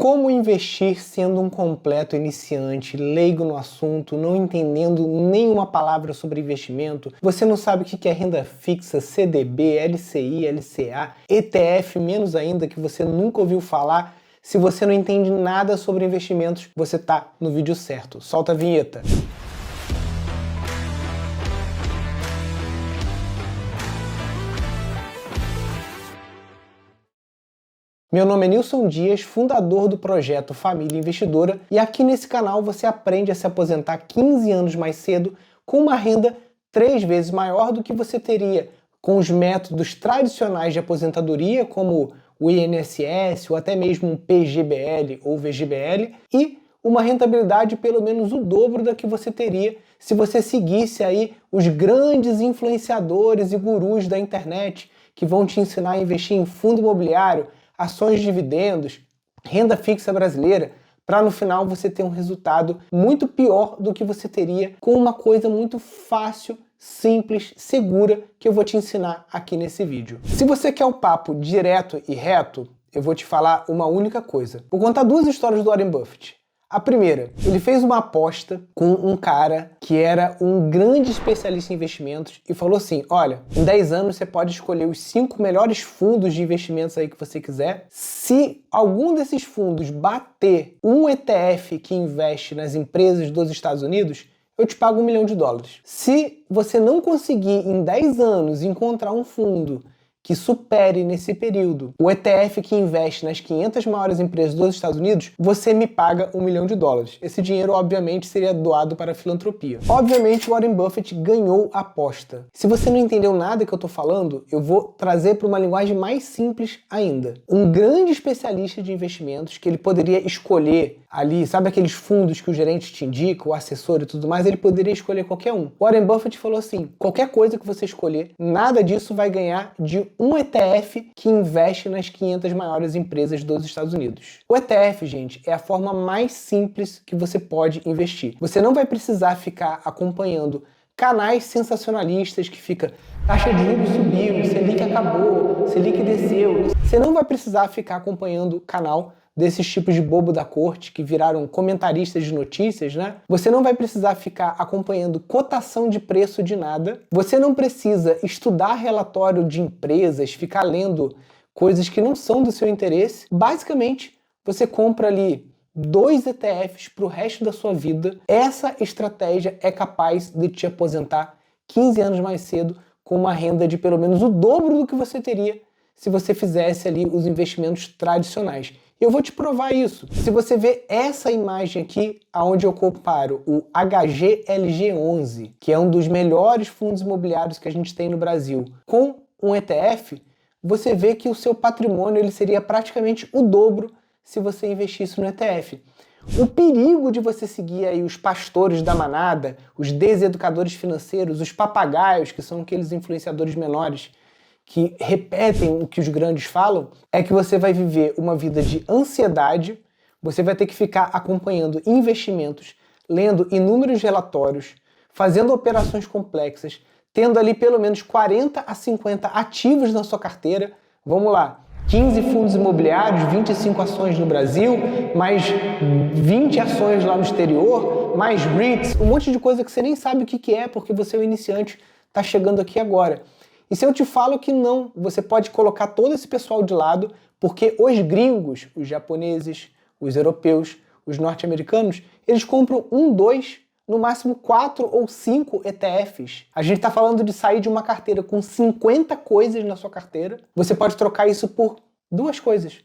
Como investir sendo um completo iniciante, leigo no assunto, não entendendo nenhuma palavra sobre investimento? Você não sabe o que é renda fixa, CDB, LCI, LCA, ETF, menos ainda, que você nunca ouviu falar? Se você não entende nada sobre investimentos, você tá no vídeo certo. Solta a vinheta. Meu nome é Nilson Dias, fundador do projeto Família Investidora, e aqui nesse canal você aprende a se aposentar 15 anos mais cedo com uma renda 3 vezes maior do que você teria com os métodos tradicionais de aposentadoria, como o INSS ou até mesmo um PGBL ou VGBL, e uma rentabilidade pelo menos o dobro da que você teria se você seguisse aí os grandes influenciadores e gurus da internet que vão te ensinar a investir em fundo imobiliário, ações de dividendos, renda fixa brasileira, para no final você ter um resultado muito pior do que você teria com uma coisa muito fácil, simples, segura, que eu vou te ensinar aqui nesse vídeo. Se você quer o papo direto e reto, eu vou te falar uma única coisa. Vou contar duas histórias do Warren Buffett. A primeira, ele fez uma aposta com um cara que era um grande especialista em investimentos e falou assim, olha, em 10 anos você pode escolher os 5 melhores fundos de investimentos aí que você quiser. Se algum desses fundos bater um ETF que investe nas empresas dos Estados Unidos, eu te pago $1 milhão. Se você não conseguir em 10 anos encontrar um fundo que supere nesse período o ETF que investe nas 500 maiores empresas dos Estados Unidos, você me paga $1 milhão. Esse dinheiro, obviamente, seria doado para a filantropia. Obviamente, Warren Buffett ganhou a aposta. Se você não entendeu nada que eu tô falando, eu vou trazer para uma linguagem mais simples ainda. Um grande especialista de investimentos que ele poderia escolher ali, sabe aqueles fundos que o gerente te indica, o assessor e tudo mais, ele poderia escolher qualquer um. Warren Buffett falou assim, qualquer coisa que você escolher, nada disso vai ganhar de um ETF que investe nas 500 maiores empresas dos Estados Unidos. O ETF, gente, é a forma mais simples que você pode investir. Você não vai precisar ficar acompanhando canais sensacionalistas que fica taxa de juros subiu, Selic acabou, Selic desceu. Você não vai precisar ficar acompanhando o canal desses tipos de bobo da corte que viraram comentaristas de notícias, né? Você não vai precisar ficar acompanhando cotação de preço de nada. Você não precisa estudar relatório de empresas, ficar lendo coisas que não são do seu interesse. Basicamente, você compra ali 2 ETFs para o resto da sua vida. Essa estratégia é capaz de te aposentar 15 anos mais cedo com uma renda de pelo menos o dobro do que você teria se você fizesse ali os investimentos tradicionais. Eu vou te provar isso. Se você ver essa imagem aqui, onde eu comparo o HGLG11, que é um dos melhores fundos imobiliários que a gente tem no Brasil, com um ETF, você vê que o seu patrimônio ele seria praticamente o dobro se você investisse no ETF. O perigo de você seguir aí os pastores da manada, os deseducadores financeiros, os papagaios, que são aqueles influenciadores menores, que repetem o que os grandes falam, é que você vai viver uma vida de ansiedade, você vai ter que ficar acompanhando investimentos, lendo inúmeros relatórios, fazendo operações complexas, tendo ali pelo menos 40 a 50 ativos na sua carteira. Vamos lá, 15 fundos imobiliários, 25 ações no Brasil, mais 20 ações lá no exterior, mais REITs, um monte de coisa que você nem sabe o que é, porque você é o iniciante, está chegando aqui agora. E se eu te falo que não, você pode colocar todo esse pessoal de lado, porque os gringos, os japoneses, os europeus, os norte-americanos, eles compram 1, 2, no máximo 4 ou 5 ETFs. A gente está falando de sair de uma carteira com 50 coisas na sua carteira. Você pode trocar isso por 2 coisas.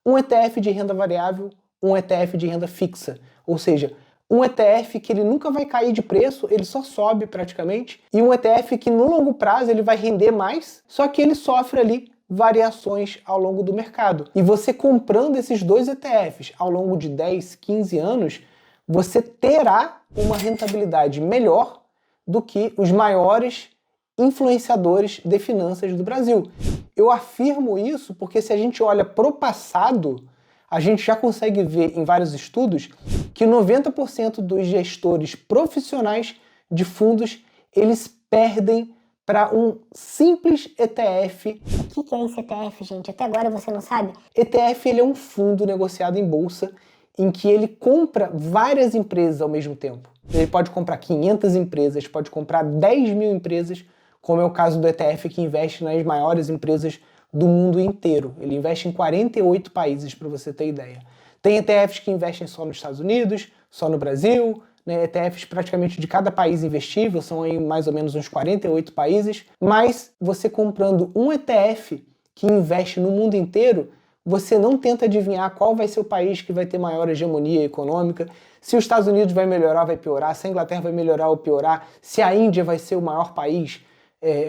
Um ETF de renda variável, um ETF de renda fixa. Ou seja, um ETF que ele nunca vai cair de preço, ele só sobe praticamente, e um ETF que no longo prazo ele vai render mais, só que ele sofre ali variações ao longo do mercado. E você comprando esses 2 ETFs ao longo de 10, 15 anos, você terá uma rentabilidade melhor do que os maiores influenciadores de finanças do Brasil. Eu afirmo isso porque se a gente olha para o passado, a gente já consegue ver em vários estudos que 90% dos gestores profissionais de fundos, eles perdem para um simples ETF. O que é esse ETF, gente? Até agora você não sabe? ETF ele é um fundo negociado em bolsa em que ele compra várias empresas ao mesmo tempo. Ele pode comprar 500 empresas, pode comprar 10 mil empresas, como é o caso do ETF que investe nas maiores empresas do mundo inteiro. Ele investe em 48 países, para você ter ideia. Tem ETFs que investem só nos Estados Unidos, só no Brasil, né? ETFs praticamente de cada país investível, são aí mais ou menos uns 48 países, mas você comprando um ETF que investe no mundo inteiro, você não tenta adivinhar qual vai ser o país que vai ter maior hegemonia econômica, se os Estados Unidos vai melhorar ou vai piorar, se a Inglaterra vai melhorar ou piorar, se a Índia vai ser o maior país,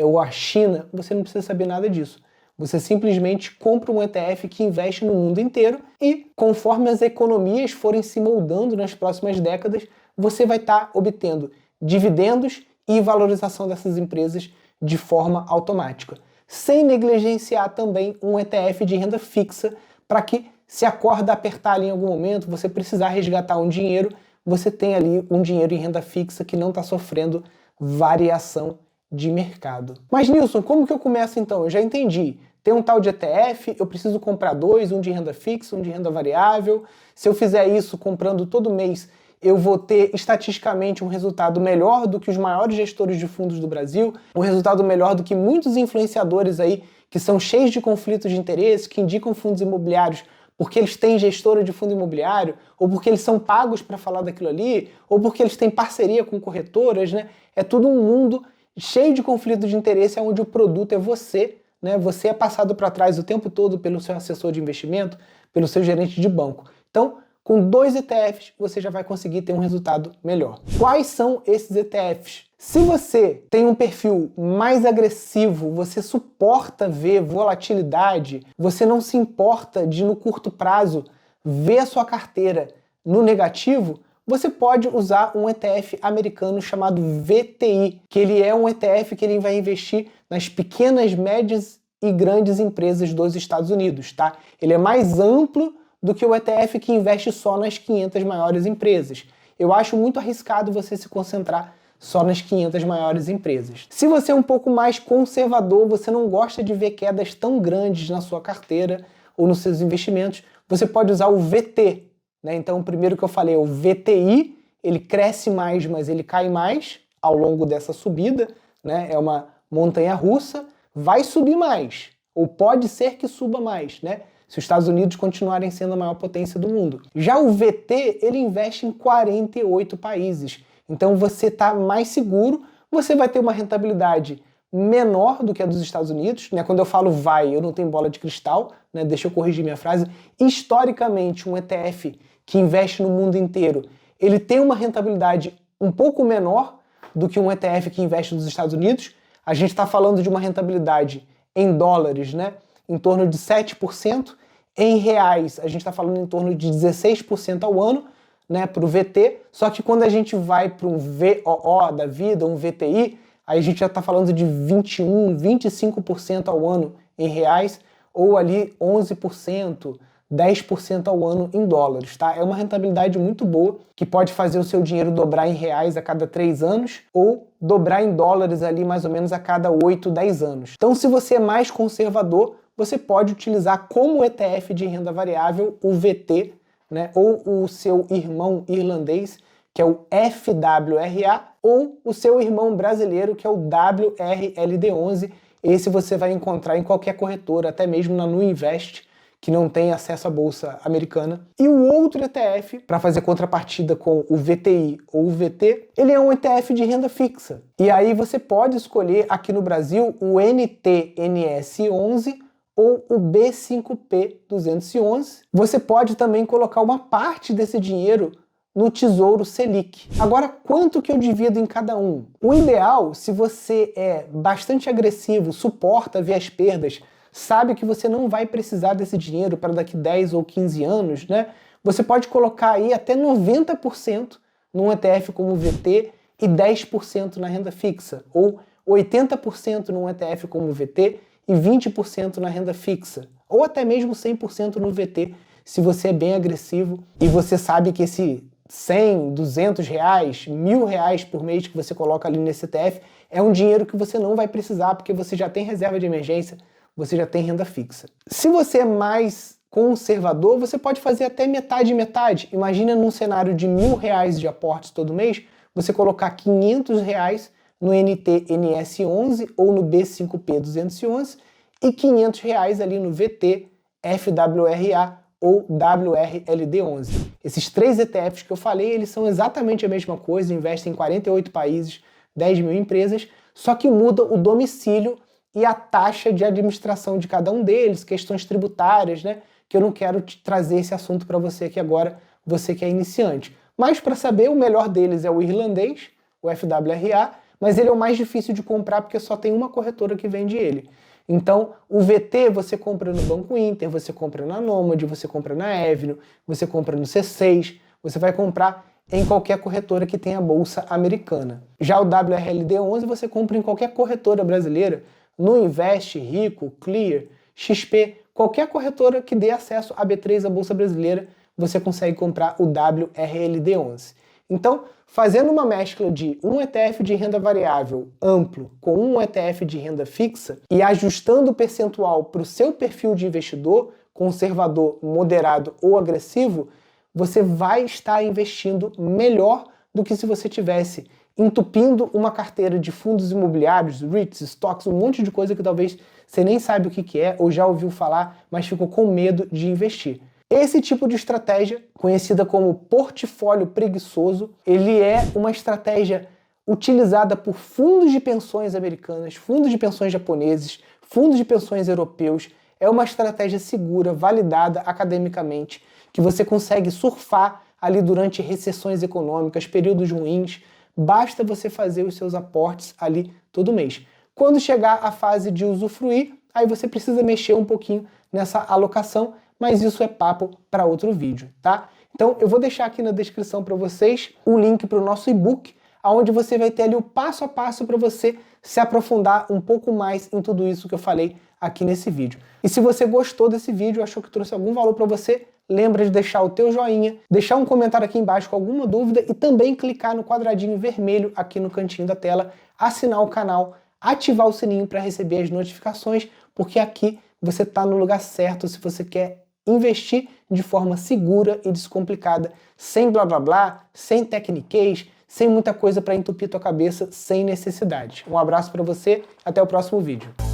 ou a China. Você não precisa saber nada disso. Você simplesmente compra um ETF que investe no mundo inteiro e, conforme as economias forem se moldando nas próximas décadas, você vai estar obtendo dividendos e valorização dessas empresas de forma automática, sem negligenciar também um ETF de renda fixa, para que, se a corda apertar ali em algum momento, você precisar resgatar um dinheiro, você tem ali um dinheiro em renda fixa que não está sofrendo variação de mercado. Mas, Nilson, como que eu começo então? Eu já entendi. Tem um tal de ETF, eu preciso comprar dois, um de renda fixa, um de renda variável. Se eu fizer isso comprando todo mês, eu vou ter estatisticamente um resultado melhor do que os maiores gestores de fundos do Brasil, um resultado melhor do que muitos influenciadores aí que são cheios de conflitos de interesse, que indicam fundos imobiliários porque eles têm gestora de fundo imobiliário, ou porque eles são pagos para falar daquilo ali, ou porque eles têm parceria com corretoras, né? É tudo um mundo cheio de conflitos de interesse, onde o produto é você, né? Você é passado para trás o tempo todo pelo seu assessor de investimento, pelo seu gerente de banco. Então, com dois ETFs, você já vai conseguir ter um resultado melhor. Quais são esses ETFs? Se você tem um perfil mais agressivo, você suporta ver volatilidade, você não se importa de, no curto prazo, ver a sua carteira no negativo, você pode usar um ETF americano chamado VTI, que ele é um ETF que ele vai investir nas pequenas, médias e grandes empresas dos Estados Unidos, tá? Ele é mais amplo do que o ETF que investe só nas 500 maiores empresas. Eu acho muito arriscado você se concentrar só nas 500 maiores empresas. Se você é um pouco mais conservador, você não gosta de ver quedas tão grandes na sua carteira ou nos seus investimentos, você pode usar o VT, né? Então, o primeiro que eu falei é o VTI, ele cresce mais, mas ele cai mais ao longo dessa subida, né? É uma montanha russa, vai subir mais, ou pode ser que suba mais, né? Se os Estados Unidos continuarem sendo a maior potência do mundo. Já o VT, ele investe em 48 países. Então você está mais seguro, você vai ter uma rentabilidade menor do que a dos Estados Unidos, né? Quando eu falo vai, eu não tenho bola de cristal, né? Deixa eu corrigir minha frase. Historicamente, um ETF que investe no mundo inteiro, ele tem uma rentabilidade um pouco menor do que um ETF que investe nos Estados Unidos. A gente está falando de uma rentabilidade em dólares, né? Em torno de 7%. Em reais, a gente está falando em torno de 16% ao ano, né, para o VT. Só que quando a gente vai para um VOO da vida, um VTI, aí a gente já está falando de 21%, 25% ao ano em reais, ou ali 11%, 10% ao ano em dólares, tá? É uma rentabilidade muito boa, que pode fazer o seu dinheiro dobrar em reais a cada 3 anos, ou dobrar em dólares ali mais ou menos a cada 8, 10 anos. Então, se você é mais conservador, você pode utilizar como ETF de renda variável o VT, né, ou o seu irmão irlandês, que é o FWRA, ou o seu irmão brasileiro, que é o WRLD11. Esse você vai encontrar em qualquer corretora, até mesmo na Nuinvest, que não tem acesso à bolsa americana. E o outro ETF, para fazer contrapartida com o VTI ou o VT, ele é um ETF de renda fixa. E aí você pode escolher aqui no Brasil o NTNS11 ou o B5P211. Você pode também colocar uma parte desse dinheiro no Tesouro Selic. Agora, quanto que eu divido em cada um? O ideal, se você é bastante agressivo, suporta ver as perdas, sabe que você não vai precisar desse dinheiro para daqui 10 ou 15 anos, né? Você pode colocar aí até 90% num ETF como o VT e 10% na renda fixa, ou 80% num ETF como o VT e 20% na renda fixa, ou até mesmo 100% no VT, se você é bem agressivo e você sabe que esse 100, 200 reais, R$ 1.000 por mês que você coloca ali nesse ETF, é um dinheiro que você não vai precisar porque você já tem reserva de emergência, você já tem renda fixa. Se você é mais conservador, você pode fazer até metade e metade. Imagina num cenário de R$ 1.000 de aportes todo mês, você colocar R$ 500 no NTNS11 ou no B5P211 e R$ 500 ali no VT, FWRA ou WRLD11. Esses 3 ETFs que eu falei, eles são exatamente a mesma coisa, investem em 48 países, 10 mil empresas, só que muda o domicílio e a taxa de administração de cada um deles, questões tributárias, né? Que eu não quero trazer esse assunto para você aqui agora, você que é iniciante. Mas para saber, o melhor deles é o irlandês, o FWRA, mas ele é o mais difícil de comprar porque só tem uma corretora que vende ele. Então, o VT você compra no Banco Inter, você compra na Nomad, você compra na Avenue, você compra no C6, você vai comprar em qualquer corretora que tenha bolsa americana. Já o WRLD11 você compra em qualquer corretora brasileira, no Invest, Rico, Clear, XP, qualquer corretora que dê acesso à B3, a Bolsa Brasileira, você consegue comprar o WRLD11. Então, fazendo uma mescla de um ETF de renda variável amplo com um ETF de renda fixa e ajustando o percentual para o seu perfil de investidor, conservador, moderado ou agressivo, você vai estar investindo melhor do que se você tivesse entupindo uma carteira de fundos imobiliários, REITs, stocks, um monte de coisa que talvez você nem sabe o que é ou já ouviu falar, mas ficou com medo de investir. Esse tipo de estratégia, conhecida como portfólio preguiçoso, ele é uma estratégia utilizada por fundos de pensões americanas, fundos de pensões japoneses, fundos de pensões europeus. É uma estratégia segura, validada academicamente, que você consegue surfar ali durante recessões econômicas, períodos ruins. Basta você fazer os seus aportes ali todo mês. Quando chegar a fase de usufruir, aí você precisa mexer um pouquinho nessa alocação, mas isso é papo para outro vídeo, tá? Então eu vou deixar aqui na descrição para vocês o link para o nosso e-book, onde você vai ter ali o passo a passo para você se aprofundar um pouco mais em tudo isso que eu falei aqui nesse vídeo. E se você gostou desse vídeo, achou que trouxe algum valor para você, lembra de deixar o teu joinha, deixar um comentário aqui embaixo com alguma dúvida e também clicar no quadradinho vermelho aqui no cantinho da tela, assinar o canal, ativar o sininho para receber as notificações, porque aqui você está no lugar certo se você quer investir de forma segura e descomplicada, sem blá blá blá, sem tecniquez, sem muita coisa para entupir tua cabeça, sem necessidade. Um abraço para você, até o próximo vídeo.